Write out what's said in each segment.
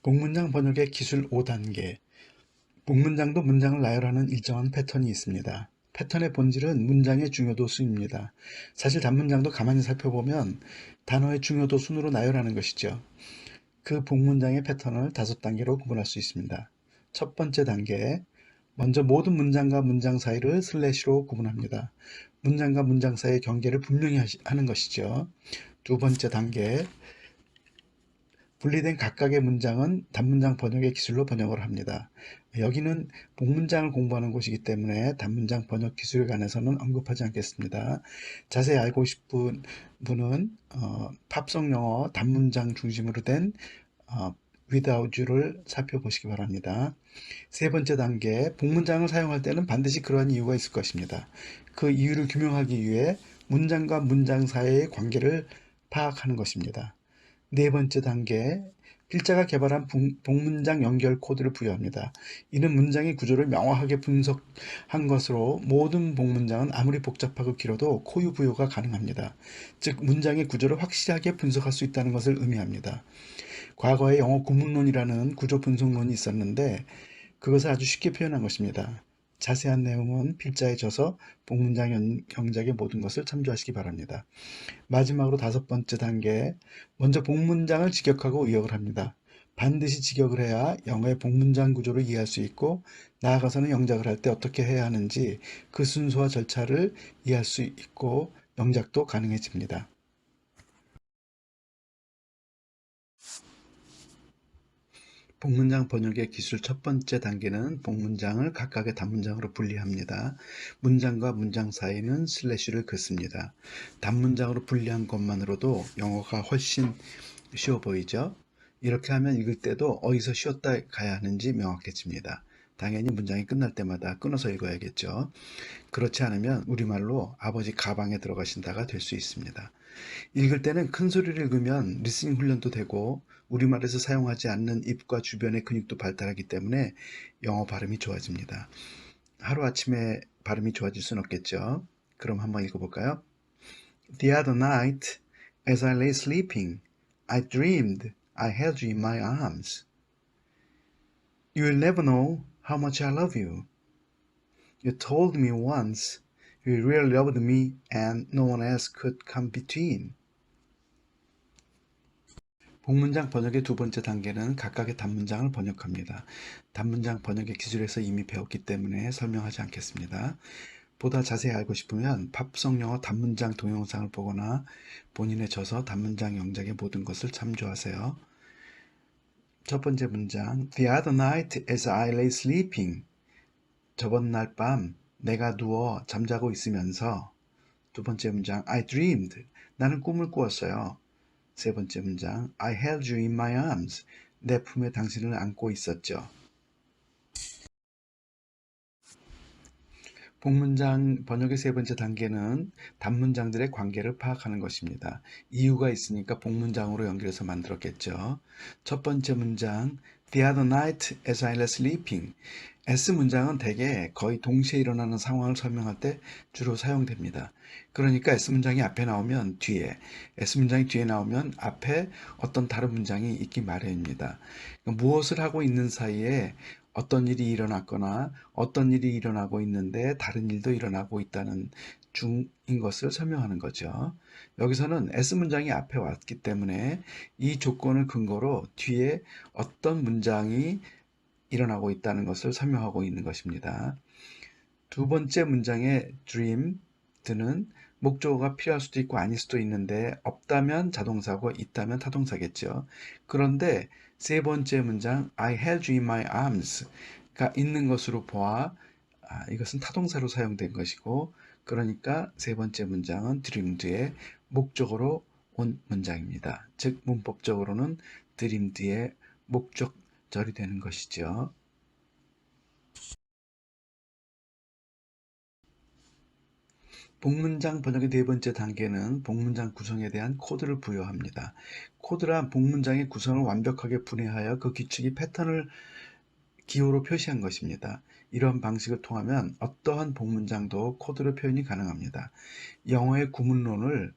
복문장 번역의 기술 5단계. 복문장도 문장을 나열하는 일정한 패턴이 있습니다. 패턴의 본질은 문장의 중요도 수입니다. 사실 단문장도 가만히 살펴보면 단어의 중요도 순으로 나열하는 것이죠. 그 복문장의 패턴을 5단계로 구분할 수 있습니다. 첫 번째 단계, 먼저 모든 문장과 문장 사이를 슬래시로 구분합니다. 문장과 문장 사이의 경계를 분명히 하는 것이죠. 두 번째 단계, 분리된 각각의 문장은 단문장 번역의 기술로 번역을 합니다. 여기는 복문장을 공부하는 곳이기 때문에 단문장 번역 기술에 관해서는 언급하지 않겠습니다. 자세히 알고 싶은 분은 팝송 영어 단문장 중심으로 된 without you를 살펴보시기 바랍니다. 세 번째 단계, 복문장을 사용할 때는 반드시 그러한 이유가 있을 것입니다. 그 이유를 규명하기 위해 문장과 문장 사이의 관계를 파악하는 것입니다. 네 번째 단계, 필자가 개발한 복문장 연결 코드를 부여합니다. 이는 문장의 구조를 명확하게 분석한 것으로 모든 복문장은 아무리 복잡하고 길어도 코유 부여가 가능합니다. 즉, 문장의 구조를 확실하게 분석할 수 있다는 것을 의미합니다. 과거에 영어 구문론이라는 구조 분석론이 있었는데 그것을 아주 쉽게 표현한 것입니다. 자세한 내용은 필자에 져서 복문장 경작의 모든 것을 참조하시기 바랍니다. 마지막으로 5번째 단계, 먼저 복문장을 직역하고 의역을 합니다. 반드시 직역을 해야 영어의 복문장 구조를 이해할 수 있고 나아가서는 영작을 할 때 어떻게 해야 하는지 그 순서와 절차를 이해할 수 있고 영작도 가능해집니다. 복문장 번역의 기술 첫 번째 단계는 복문장을 각각의 단문장으로 분리합니다. 문장과 문장 사이는 슬래시를 긋습니다. 단문장으로 분리한 것만으로도 영어가 훨씬 쉬워 보이죠? 이렇게 하면 읽을 때도 어디서 쉬었다 가야 하는지 명확해집니다. 당연히 문장이 끝날 때마다 끊어서 읽어야겠죠. 그렇지 않으면 우리말로 아버지 가방에 들어가신다가 될 수 있습니다. 읽을 때는 큰 소리를 읽으면 리스닝 훈련도 되고 우리말에서 사용하지 않는 입과 주변의 근육도 발달하기 때문에 영어 발음이 좋아집니다. 하루아침에 발음이 좋아질 수는 없겠죠. 그럼 한번 읽어볼까요? The other night, as I lay sleeping, I dreamed I held you in my arms. You will never know how much I love you. You told me once you really loved me and no one else could come between. 복문장 번역의 두 번째 단계는 각각의 단문장을 번역합니다. 단문장 번역의 기술에서 이미 배웠기 때문에 설명하지 않겠습니다. 보다 자세히 알고 싶으면 팝송 영어 단문장 동영상을 보거나 본인의 저서 단문장 영작의 모든 것을 참조하세요. 첫 번째 문장, The other night as I lay sleeping. 저번 날 밤 내가 누워 잠자고 있으면서. 두 번째 문장, I dreamed. 나는 꿈을 꾸었어요. 세 번째 문장, I held you in my arms. 내 품에 당신을 안고 있었죠. 복문장 번역의 세 번째 단계는 단문장들의 관계를 파악하는 것입니다. 이유가 있으니까 복문장으로 연결해서 만들었겠죠. 첫 번째 문장, The other night as I was sleeping. S 문장은 대개 거의 동시에 일어나는 상황을 설명할 때 주로 사용됩니다. 그러니까 S 문장이 앞에 나오면 뒤에, S 문장이 뒤에 나오면 앞에 어떤 다른 문장이 있기 마련입니다. 그러니까 무엇을 하고 있는 사이에 어떤 일이 일어났거나 어떤 일이 일어나고 있는데 다른 일도 일어나고 있다는 중인 것을 설명하는 거죠. 여기서는 S 문장이 앞에 왔기 때문에 이 조건을 근거로 뒤에 어떤 문장이 일어나고 있다는 것을 설명하고 있는 것입니다. 두 번째 문장의 dreamed는 목적어가 필요할 수도 있고 아닐 수도 있는데 없다면 자동사고 있다면 타동사겠죠. 그런데 세 번째 문장 I held you in my arms가 있는 것으로 보아 이것은 타동사로 사용된 것이고 그러니까 세 번째 문장은 dreamed의 목적어로 온 문장입니다. 즉 문법적으로는 dreamed의 목적절이 되는 것이죠. 복문장 번역의 네 번째 단계는 복문장 구성에 대한 코드를 부여합니다. 코드란 복문장의 구성을 완벽하게 분해하여 그 규칙이 패턴을 기호로 표시한 것입니다. 이런 방식을 통하면 어떠한 복문장도 코드로 표현이 가능합니다. 영어의 구문론을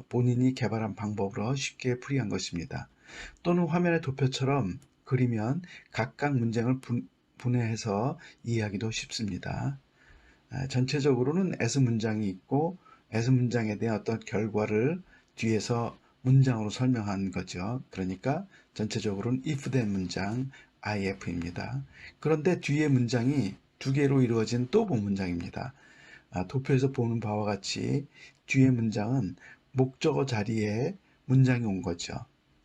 본인이 개발한 방법으로 쉽게 풀이한 것입니다. 또는 화면의 도표처럼 그리면 각각 문장을 분해해서 이해하기도 쉽습니다. 전체적으로는 as 문장이 있고 as 문장에 대한 어떤 결과를 뒤에서 문장으로 설명한 거죠. 그러니까 전체적으로는 if then 문장 if입니다. 그런데 뒤에 문장이 두 개로 이루어진 또 본문장입니다. 도표에서 보는 바와 같이 뒤에 문장은 목적어 자리에 문장이 온 거죠.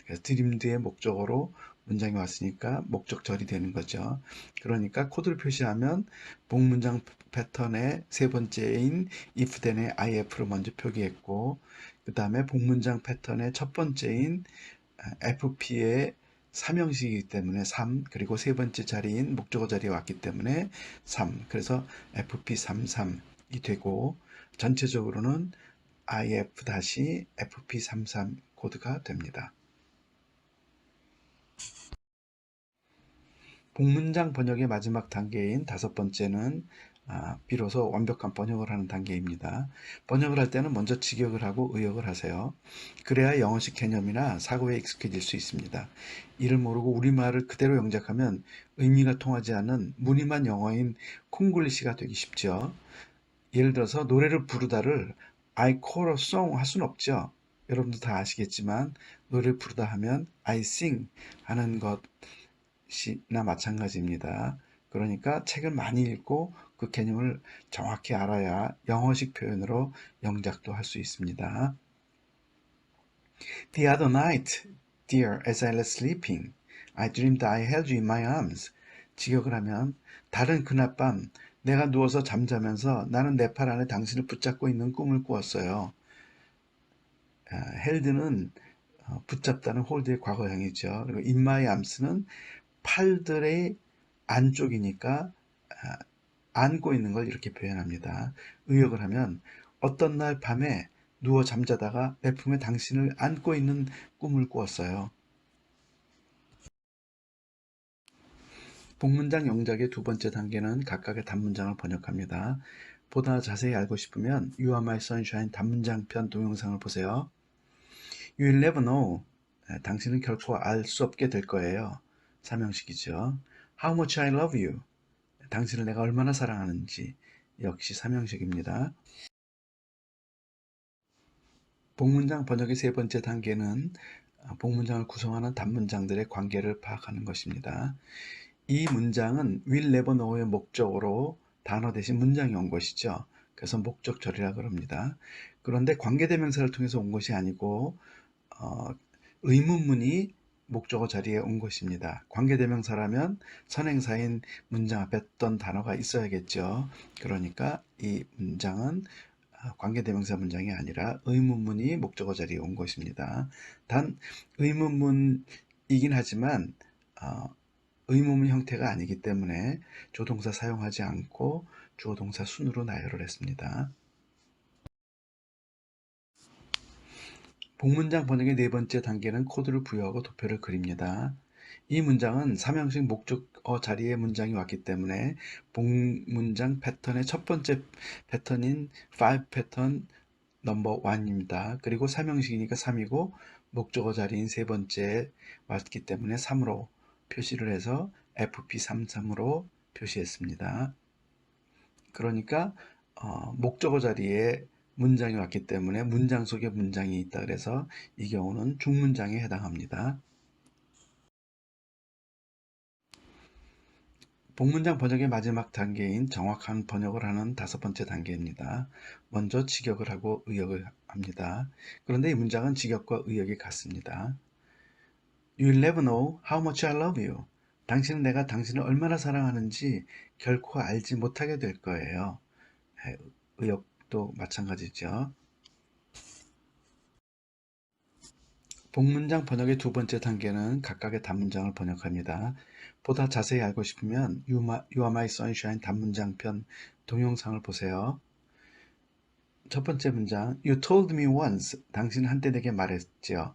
그래서 드림드의 목적어로 문장이 왔으니까 목적절이 되는 거죠. 그러니까 코드를 표시하면 복문장 패턴의 세 번째인 if then의 if를 먼저 표기했고 그 다음에 복문장 패턴의 첫 번째인 FP의 3형식이기 때문에 3, 그리고 세 번째 자리인 목적어 자리에 왔기 때문에 3, 그래서 FP33이 되고 전체적으로는 IF-FP33 코드가 됩니다. 복문장 번역의 마지막 단계인 다섯 번째는 비로소 완벽한 번역을 하는 단계입니다. 번역을 할 때는 먼저 직역을 하고 의역을 하세요. 그래야 영어식 개념이나 사고에 익숙해질 수 있습니다. 이를 모르고 우리말을 그대로 영작하면 의미가 통하지 않는 무늬만 영어인 콩글리시가 되기 쉽죠. 예를 들어서 노래를 부르다를 I call a song 할 수는 없죠. 여러분도 다 아시겠지만 노래를 부르다 하면 I sing 하는 것이나 마찬가지입니다. 그러니까 책을 많이 읽고 그 개념을 정확히 알아야 영어식 표현으로 영작도 할 수 있습니다. The other night, dear, as I lay sleeping, I dreamed I held you in my arms. 직역을 하면 다른 그날 밤 내가 누워서 잠자면서 나는 내 팔 안에 당신을 붙잡고 있는 꿈을 꾸었어요. held는 붙잡다는 hold의 과거형이죠. 그리고 in my arms는 팔들의 안쪽이니까 안고 있는 걸 이렇게 표현합니다. 의역을 하면 어떤 날 밤에 누워 잠자다가 내 품에 당신을 안고 있는 꿈을 꾸었어요. 복문장 영작의 두 번째 단계는 각각의 단문장을 번역합니다. 보다 자세히 알고 싶으면 You are my sunshine 단문장 편 동영상을 보세요. You will never know. 당신은 결코 알 수 없게 될 거예요. 삼형식이죠. How much I love you. 당신을 내가 얼마나 사랑하는지 역시 삼형식입니다. 복문장 번역의 세 번째 단계는 복문장을 구성하는 단문장들의 관계를 파악하는 것입니다. 이 문장은 will never know의 목적으로 단어 대신 문장이 온 것이죠. 그래서 목적절이라 그럽니다. 그런데 관계대명사를 통해서 온 것이 아니고 의문문이 목적어 자리에 온 것입니다. 관계대명사라면 선행사인 문장 앞에 어떤 단어가 있어야겠죠. 그러니까 이 문장은 관계대명사 문장이 아니라 의문문이 목적어 자리에 온 것입니다. 단 의문문이긴 하지만 의문문 형태가 아니기 때문에 조동사 사용하지 않고 주어동사 순으로 나열을 했습니다. 복문장 번역의 네 번째 단계는 코드를 부여하고 도표를 그립니다. 이 문장은 삼형식 목적어 자리에 문장이 왔기 때문에 복문장 패턴의 첫 번째 패턴인 5 패턴 넘버 1입니다. 그리고 삼형식이니까 3이고 목적어 자리인 세 번째 왔기 때문에 3으로 표시를 해서 FP33으로 표시했습니다. 그러니까 목적어 자리에 문장이 왔기 때문에 문장 속에 문장이 있다 그래서 이 경우는 중문장에 해당합니다. 복문장 번역의 마지막 단계인 정확한 번역을 하는 다섯 번째 단계입니다. 먼저 직역을 하고 의역을 합니다. 그런데 이 문장은 직역과 의역이 같습니다. You'll never know how much I love you. 당신은 내가 당신을 얼마나 사랑하는지 결코 알지 못하게 될 거예요. 의역도 마찬가지죠. 복문장 번역의 두 번째 단계는 각각의 단문장을 번역합니다. 보다 자세히 알고 싶으면 You Are My Sunshine 단문장 편 동영상을 보세요. 첫 번째 문장 You told me once. 당신은 한때 내게 말했죠.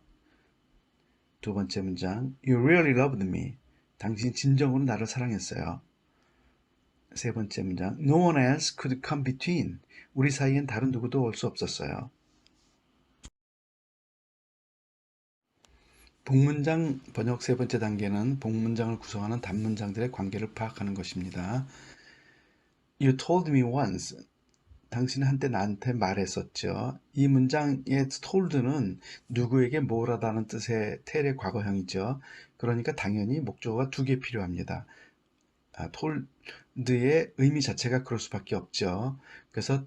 두 번째 문장 You really loved me. 당신 진정으로 나를 사랑했어요. 세 번째 문장 No one else could come between. 우리 사이엔 다른 누구도 올 수 없었어요. 복문장 번역 세 번째 단계는 복문장을 구성하는 단문장들의 관계를 파악하는 것입니다. You told me once. 당신은 한때 나한테 말했었죠. 이 문장의 told는 누구에게 뭐라다는 뜻의 텔의 과거형이죠. 그러니까 당연히 목적어가 두 개 필요합니다. told의 의미 자체가 그럴 수밖에 없죠. 그래서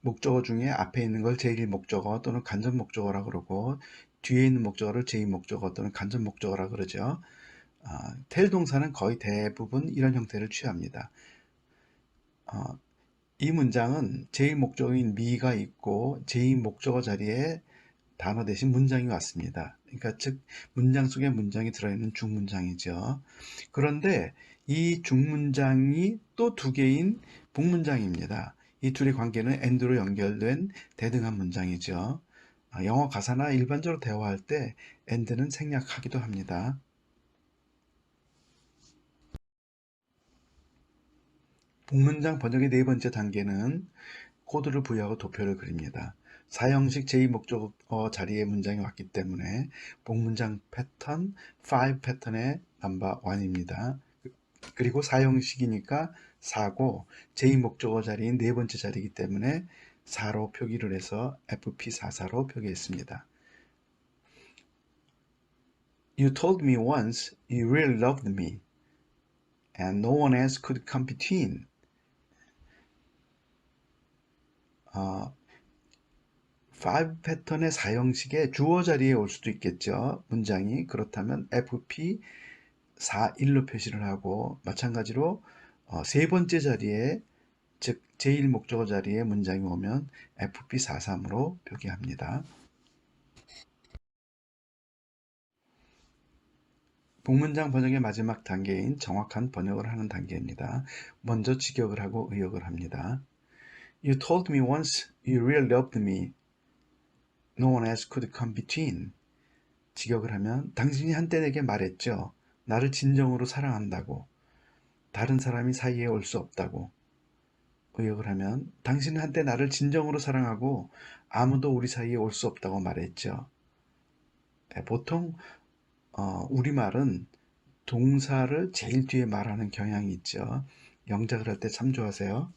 목적어 중에 앞에 있는 걸 제1 목적어 또는 간접 목적어라 그러고 뒤에 있는 목적어를 제2 목적어 또는 간접 목적어라 그러죠. 텔 동사는 거의 대부분 이런 형태를 취합니다. 이 문장은 제1 목적어인 me가 있고 제2 목적어 자리에 단어 대신 문장이 왔습니다. 그러니까 즉 문장 속에 문장이 들어있는 중문장이죠. 그런데 이 중문장이 또 두 개인 복문장입니다. 이 둘의 관계는 and로 연결된 대등한 문장이죠. 영어 가사나 일반적으로 대화할 때 and는 생략하기도 합니다. 복문장 번역의 네 번째 단계는 코드를 부여하고 도표를 그립니다. 사형식 제2목적어 자리에 문장이 왔기 때문에 복문장 패턴 5 패턴의 넘버 1입니다. 그리고 사형식이니까 4고 제2목적어 자리인 네 번째 자리이기 때문에 4로 표기를 해서 FP44로 표기했습니다. You told me once you really loved me and no one else could come between. 5 패턴의 사형식의 주어 자리에 올 수도 있겠죠. 문장이. 그렇다면 FP 41로 표시를 하고 마찬가지로 세 번째 자리에 즉 제1 목적어 자리에 문장이 오면 FP 43으로 표기합니다. 복문장 번역의 마지막 단계인 정확한 번역을 하는 단계입니다. 먼저 직역을 하고 의역을 합니다. You told me once you really loved me. No one else could come between. 직역을 하면 당신이 한때 내게 말했죠. 나를 진정으로 사랑한다고. 다른 사람이 사이에 올 수 없다고. 의역을 하면 당신은 한때 나를 진정으로 사랑하고 아무도 우리 사이에 올 수 없다고 말했죠. 보통 우리말은 동사를 제일 뒤에 말하는 경향이 있죠. 영작을 할 때 참조하세요.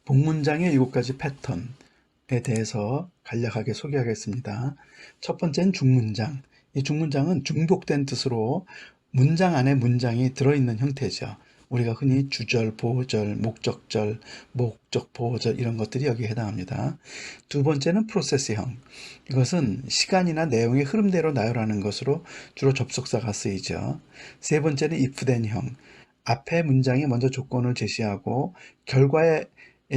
복문장의 7가지 패턴에 대해서 간략하게 소개하겠습니다. 첫 번째는 중문장. 이 중문장은 중복된 뜻으로 문장 안에 문장이 들어있는 형태죠. 우리가 흔히 주절, 보절, 목적절, 목적, 보호절 이런 것들이 여기에 해당합니다. 두 번째는 프로세스형. 이것은 시간이나 내용의 흐름대로 나열하는 것으로 주로 접속사가 쓰이죠. 세 번째는 if then형. 앞에 문장이 먼저 조건을 제시하고 결과에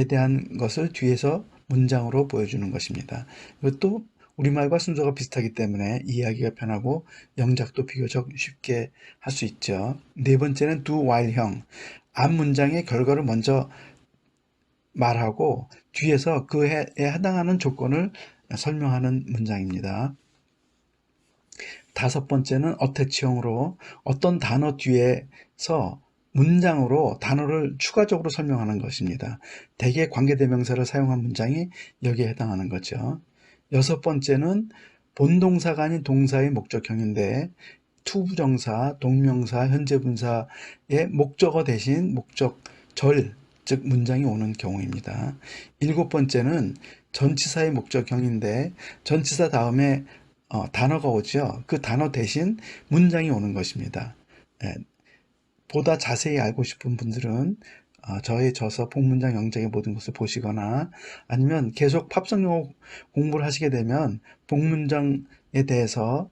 대한 것을 뒤에서 문장으로 보여주는 것입니다. 이것도 우리말과 순서가 비슷하기 때문에 이해하기가 편하고 영작도 비교적 쉽게 할 수 있죠. 네 번째는 do while형. 앞 문장의 결과를 먼저 말하고 뒤에서 그에 해당하는 조건을 설명하는 문장입니다. 다섯 번째는 어태치형으로 어떤 단어 뒤에서 문장으로 단어를 추가적으로 설명하는 것입니다. 대개 관계대명사를 사용한 문장이 여기에 해당하는 거죠. 여섯 번째는 본동사가 아닌 동사의 목적형인데 투부정사, 동명사, 현재분사의 목적어 대신 목적절, 즉 문장이 오는 경우입니다. 일곱 번째는 전치사의 목적형인데 전치사 다음에 단어가 오죠. 그 단어 대신 문장이 오는 것입니다. 보다 자세히 알고 싶은 분들은 저의 저서 복문장 영작의 모든 것을 보시거나 아니면 계속 팝송 영어 공부를 하시게 되면 복문장에 대해서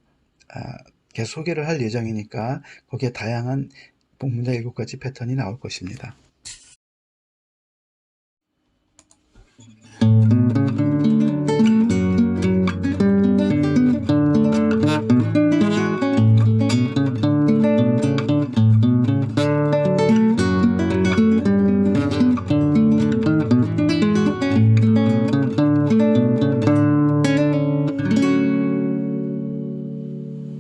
계속 소개를 할 예정이니까 거기에 다양한 복문장 7가지 패턴이 나올 것입니다.